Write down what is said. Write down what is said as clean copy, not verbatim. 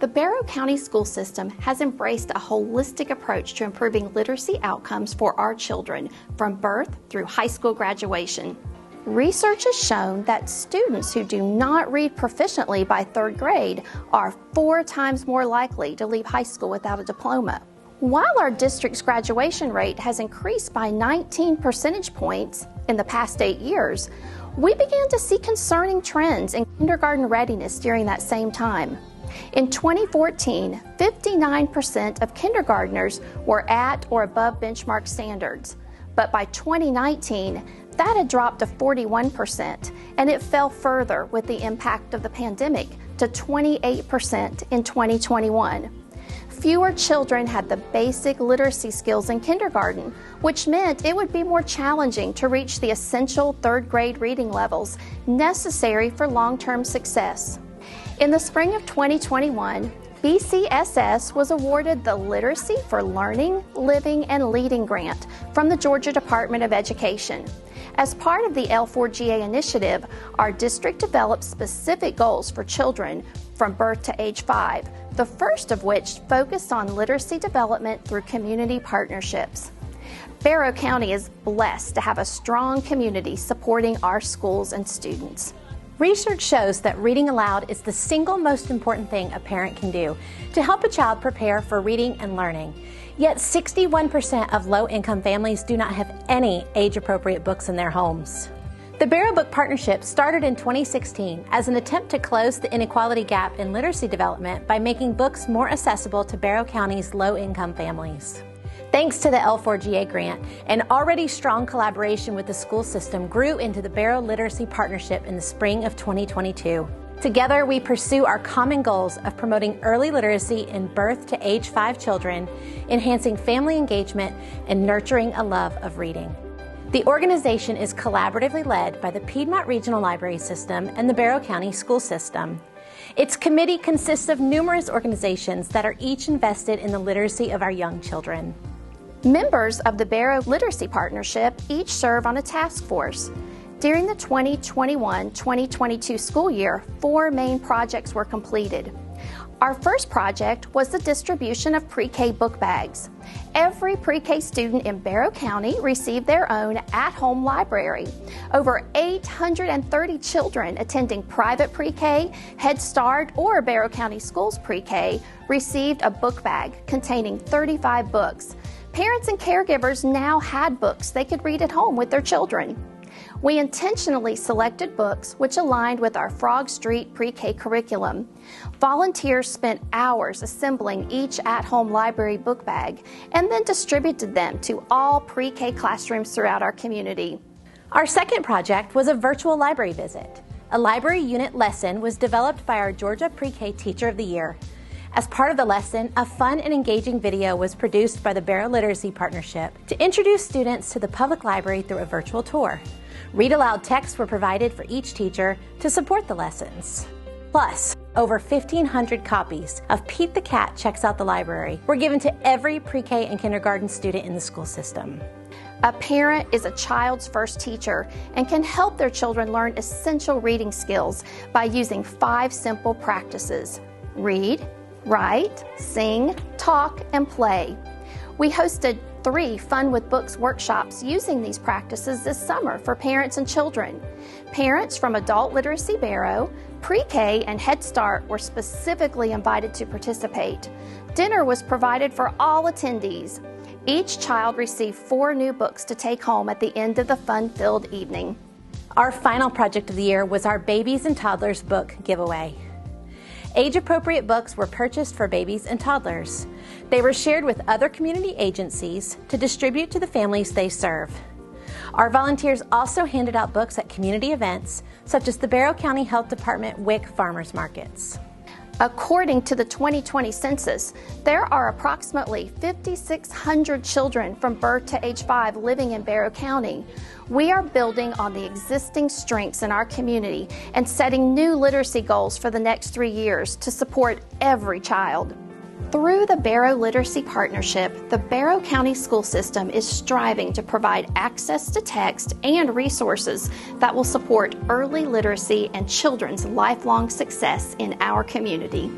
The Barrow County school system has embraced a holistic approach to improving literacy outcomes for our children from birth through high school graduation. Research has shown that students who do not read proficiently by third grade are 4 times more likely to leave high school without a diploma. While our district's graduation rate has increased by 19 percentage points in the past 8 years, we began to see concerning trends in kindergarten readiness during that same time. In 2014, 59% of kindergartners were at or above benchmark standards, but by 2019, that had dropped to 41%, and it fell further with the impact of the pandemic to 28% in 2021. Fewer children had the basic literacy skills in kindergarten, which meant it would be more challenging to reach the essential third grade reading levels necessary for long-term success. In the spring of 2021, BCSS was awarded the Literacy for Learning, Living, and Leading grant from the Georgia Department of Education. As part of the L4GA initiative, our district developed specific goals for children from birth to age 5, the first of which focused on literacy development through community partnerships. Barrow County is blessed to have a strong community supporting our schools and students. Research shows that reading aloud is the single most important thing a parent can do to help a child prepare for reading and learning. Yet 61% of low-income families do not have any age-appropriate books in their homes. The Barrow Book Partnership started in 2016 as an attempt to close the inequality gap in literacy development by making books more accessible to Barrow County's low-income families. Thanks to the L4GA grant, an already strong collaboration with the school system grew into the Barrow Literacy Partnership in the spring of 2022. Together, we pursue our common goals of promoting early literacy in birth to age 5 children, enhancing family engagement, and nurturing a love of reading. The organization is collaboratively led by the Piedmont Regional Library System and the Barrow County School System. Its committee consists of numerous organizations that are each invested in the literacy of our young children. Members of the Barrow Literacy Partnership each serve on a task force. During the 2021-2022 school year, 4 main projects were completed. Our first project was the distribution of pre-K book bags. Every pre-K student in Barrow County received their own at-home library. Over 830 children attending private pre-K, Head Start, or Barrow County Schools pre-K received a book bag containing 35 books. Parents and caregivers now had books they could read at home with their children. We intentionally selected books which aligned with our Frog Street pre-K curriculum. Volunteers spent hours assembling each at-home library book bag and then distributed them to all pre-K classrooms throughout our community. Our second project was a virtual library visit. A library unit lesson was developed by our Georgia Pre-K Teacher of the Year. As part of the lesson, a fun and engaging video was produced by the Barrow Literacy Partnership to introduce students to the public library through a virtual tour. Read-aloud texts were provided for each teacher to support the lessons. Plus, over 1,500 copies of Pete the Cat Checks Out the Library were given to every pre-K and kindergarten student in the school system. A parent is a child's first teacher and can help their children learn essential reading skills by using 5 simple practices: read, write, sing, talk, and play. We hosted 3 Fun with Books workshops using these practices this summer for parents and children. Parents from Adult Literacy Barrow, Pre-K, and Head Start were specifically invited to participate. Dinner was provided for all attendees. Each child received 4 new books to take home at the end of the fun-filled evening. Our final project of the year was our Babies and Toddlers book giveaway. Age-appropriate books were purchased for babies and toddlers. They were shared with other community agencies to distribute to the families they serve. Our volunteers also handed out books at community events, such as the Barrow County Health Department WIC Farmers Markets. According to the 2020 census, there are approximately 5,600 children from birth to age 5 living in Barrow County. We are building on the existing strengths in our community and setting new literacy goals for the next 3 years to support every child. Through the Barrow Literacy Partnership, the Barrow County School System is striving to provide access to text and resources that will support early literacy and children's lifelong success in our community.